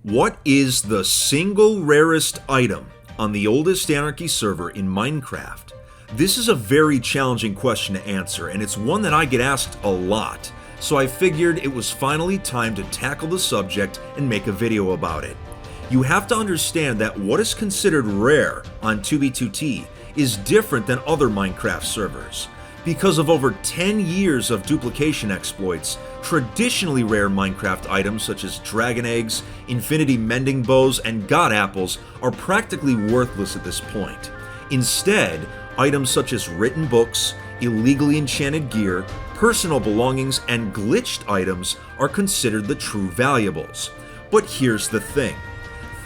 What is the single rarest item on the oldest Anarchy server in Minecraft? This is a very challenging question to answer, and it's one that I get asked a lot, so I figured it was finally time to tackle the subject and make a video about it. You have to understand that what is considered rare on 2b2t is different than other Minecraft servers. Because of over 10 years of duplication exploits, traditionally rare Minecraft items such as dragon eggs, infinity mending bows, and god apples are practically worthless at this point. Instead, items such as written books, illegally enchanted gear, personal belongings, and glitched items are considered the true valuables. But here's the thing.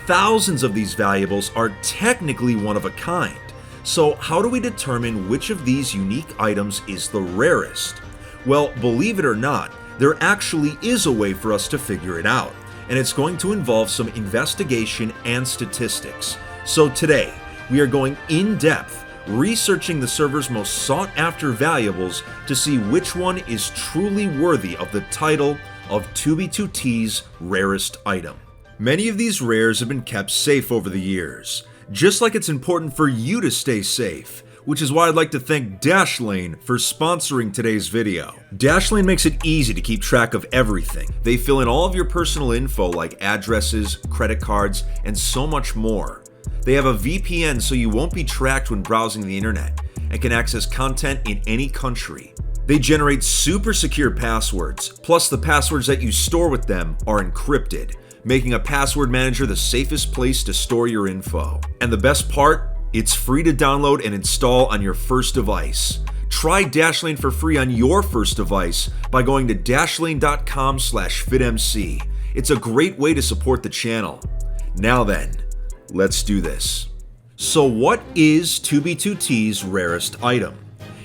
Thousands of these valuables are technically one of a kind. So how do we determine which of these unique items is the rarest? Well, believe it or not, there actually is a way for us to figure it out, and it's going to involve some investigation and statistics. So today, we are going in depth, researching the server's most sought after valuables to see which one is truly worthy of the title of 2b2t's rarest item. Many of these rares have been kept safe over the years. Just like it's important for you to stay safe, which is why I'd like to thank Dashlane for sponsoring today's video. Dashlane makes it easy to keep track of everything. They fill in all of your personal info like addresses, credit cards, and so much more. They have a VPN so you won't be tracked when browsing the internet and can access content in any country. They generate super secure passwords, plus the passwords that you store with them are encrypted, making a password manager the safest place to store your info. And the best part? It's free to download and install on your first device. Try Dashlane for free on your first device by going to dashlane.com/FitMC. It's a great way to support the channel. Now then, let's do this. So what is 2b2t's rarest item?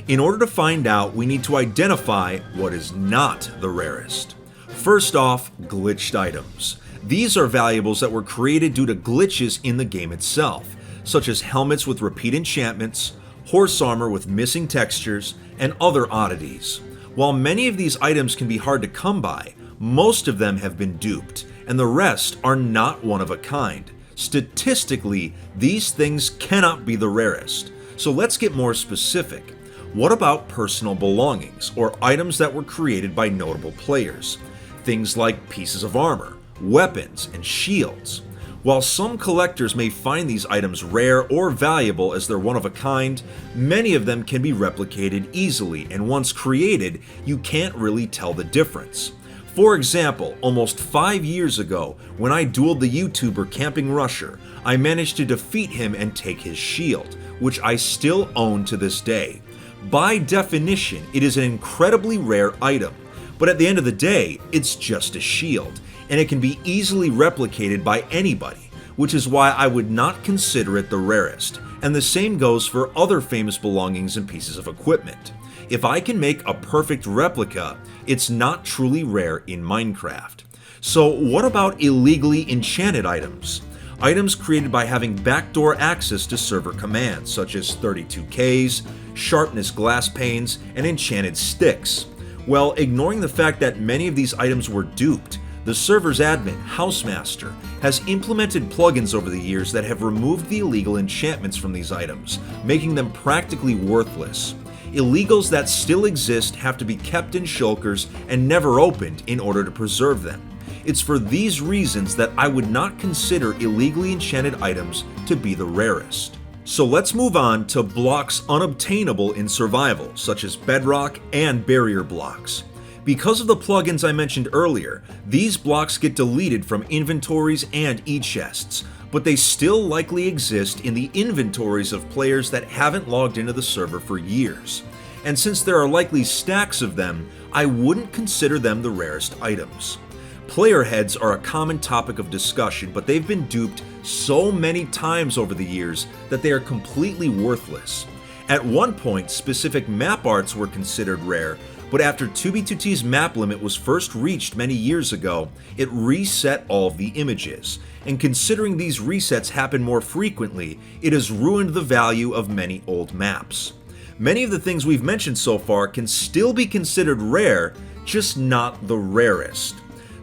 In order to find out, we need to identify what is not the rarest. First off, glitched items. These are valuables that were created due to glitches in the game itself, such as helmets with repeat enchantments, horse armor with missing textures, and other oddities. While many of these items can be hard to come by, most of them have been duped, and the rest are not one of a kind. Statistically, these things cannot be the rarest. So let's get more specific. What about personal belongings, or items that were created by notable players? Things like pieces of armor, weapons, and shields. While some collectors may find these items rare or valuable as they're one of a kind, many of them can be replicated easily, and once created, you can't really tell the difference. For example, almost 5 years ago, when I dueled the YouTuber Camping Rusher, I managed to defeat him and take his shield, which I still own to this day. By definition, it is an incredibly rare item, but at the end of the day, it's just a shield, and it can be easily replicated by anybody, which is why I would not consider it the rarest, and the same goes for other famous belongings and pieces of equipment. If I can make a perfect replica, it's not truly rare in Minecraft. So what about illegally enchanted items? Items created by having backdoor access to server commands, such as 32Ks, sharpness glass panes, and enchanted sticks. Well, ignoring the fact that many of these items were duped, the server's admin, Housemaster, has implemented plugins over the years that have removed the illegal enchantments from these items, making them practically worthless. Illegals that still exist have to be kept in shulkers and never opened in order to preserve them. It's for these reasons that I would not consider illegally enchanted items to be the rarest. So let's move on to blocks unobtainable in survival, such as bedrock and barrier blocks. Because of the plugins I mentioned earlier, these blocks get deleted from inventories and e-chests, but they still likely exist in the inventories of players that haven't logged into the server for years. And since there are likely stacks of them, I wouldn't consider them the rarest items. Player heads are a common topic of discussion, but they've been duped so many times over the years that they are completely worthless. At one point, specific map arts were considered rare, but after 2b2t's map limit was first reached many years ago, it reset all of the images. And considering these resets happen more frequently, it has ruined the value of many old maps. Many of the things we've mentioned so far can still be considered rare, just not the rarest.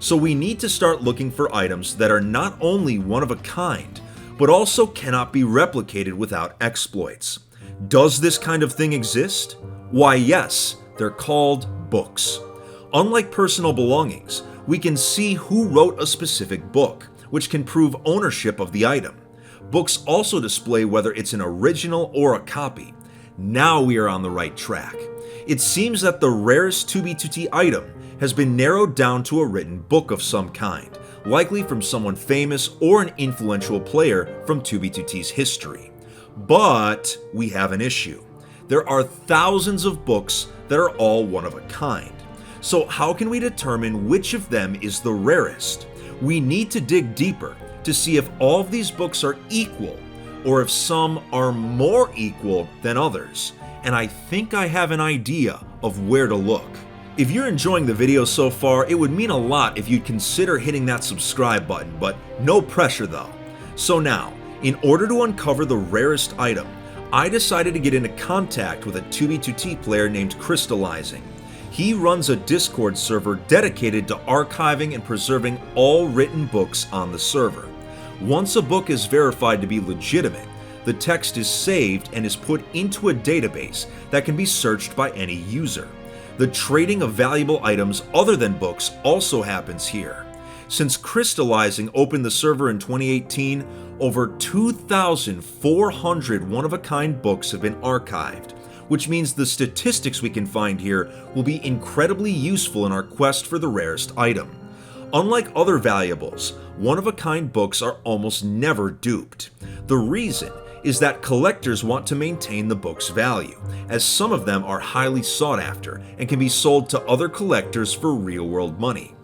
So we need to start looking for items that are not only one of a kind, but also cannot be replicated without exploits. Does this kind of thing exist? Why yes, they're called books. Unlike personal belongings, we can see who wrote a specific book, which can prove ownership of the item. Books also display whether it's an original or a copy. Now we are on the right track. It seems that the rarest 2b2t item has been narrowed down to a written book of some kind, likely from someone famous or an influential player from 2b2t's history. But we have an issue. There are thousands of books that are all one of a kind. So how can we determine which of them is the rarest? We need to dig deeper to see if all of these books are equal, or if some are more equal than others. And I think I have an idea of where to look. If you're enjoying the video so far, it would mean a lot if you'd consider hitting that subscribe button, but no pressure though. So now, in order to uncover the rarest item, I decided to get into contact with a 2b2t player named Crystallizing. He runs a Discord server dedicated to archiving and preserving all written books on the server. Once a book is verified to be legitimate, the text is saved and is put into a database that can be searched by any user. The trading of valuable items other than books also happens here. Since Crystallizing opened the server in 2018, over 2,400 one-of-a-kind books have been archived, which means the statistics we can find here will be incredibly useful in our quest for the rarest item. Unlike other valuables, one-of-a-kind books are almost never duped. The reason is that collectors want to maintain the book's value, as some of them are highly sought after and can be sold to other collectors for real-world money.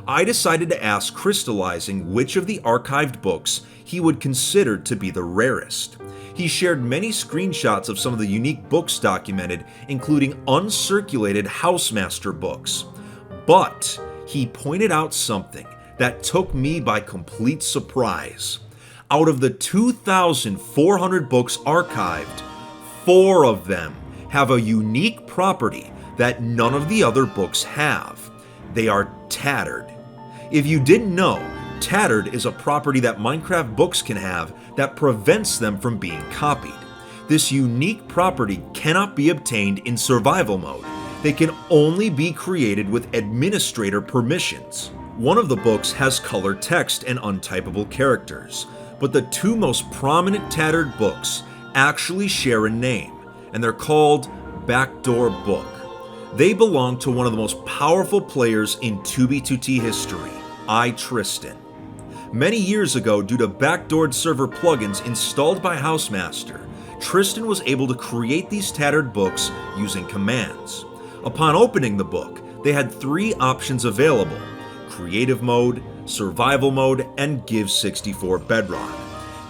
I decided to ask Crystallizing which of the archived books he would consider to be the rarest. He shared many screenshots of some of the unique books documented, including uncirculated Housemaster books. But he pointed out something that took me by complete surprise. Out of the 2,400 books archived, 4 of them have a unique property that none of the other books have. They are tattered. If you didn't know, tattered is a property that Minecraft books can have that prevents them from being copied. This unique property cannot be obtained in survival mode. They can only be created with administrator permissions. One of the books has color text and untypable characters, but the 2 most prominent tattered books actually share a name, and they're called Backdoor Book. They belong to one of the most powerful players in 2b2t history, Tristan. Many years ago, due to backdoored server plugins installed by Housemaster, Tristan was able to create these tattered books using commands. Upon opening the book, they had 3 options available: Creative Mode, Survival Mode, and Give 64 Bedrock.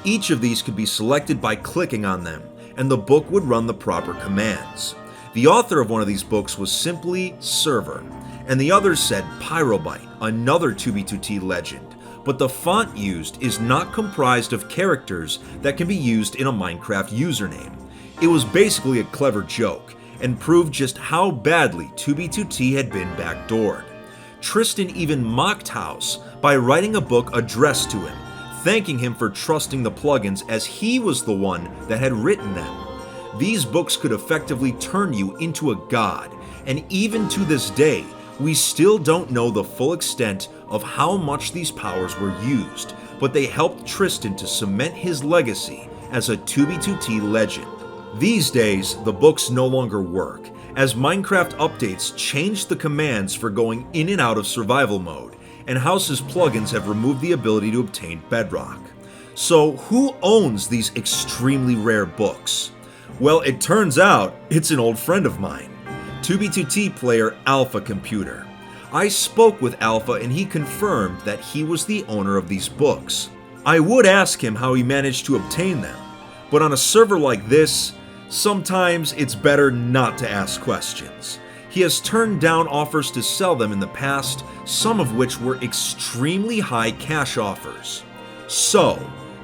Each of these could be selected by clicking on them, and the book would run the proper commands. The author of one of these books was simply Server, and the other said Pyrobyte, another 2b2t legend. But the font used is not comprised of characters that can be used in a Minecraft username. It was basically a clever joke, and proved just how badly 2b2t had been backdoored. Tristan even mocked House by writing a book addressed to him, thanking him for trusting the plugins as he was the one that had written them. These books could effectively turn you into a god, and even to this day, we still don't know the full extent of how much these powers were used, but they helped Tristan to cement his legacy as a 2b2t legend. These days, the books no longer work, as Minecraft updates changed the commands for going in and out of survival mode, and House's plugins have removed the ability to obtain Bedrock. So who owns these extremely rare books? Well, it turns out it's an old friend of mine, 2b2t player AlphaComputer. I spoke with Alpha and he confirmed that he was the owner of these books. I would ask him how he managed to obtain them, but on a server like this, sometimes it's better not to ask questions. He has turned down offers to sell them in the past, some of which were extremely high cash offers. So,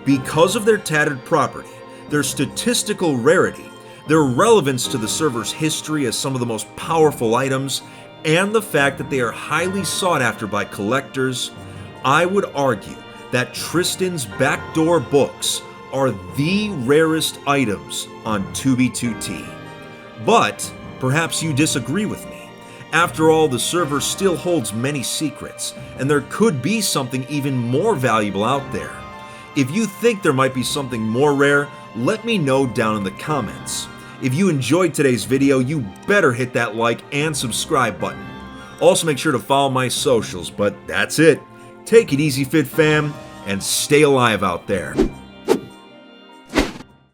because of their tattered property, their statistical rarity, their relevance to the server's history as some of the most powerful items, and the fact that they are highly sought after by collectors, I would argue that Tristan's Backdoor Books are the rarest items on 2b2t. But perhaps you disagree with me. After all, the server still holds many secrets, and there could be something even more valuable out there. If you think there might be something more rare, let me know down in the comments. If you enjoyed today's video, you better hit that like and subscribe button. Also make sure to follow my socials, but that's it. Take it easy, Fit Fam, and stay alive out there.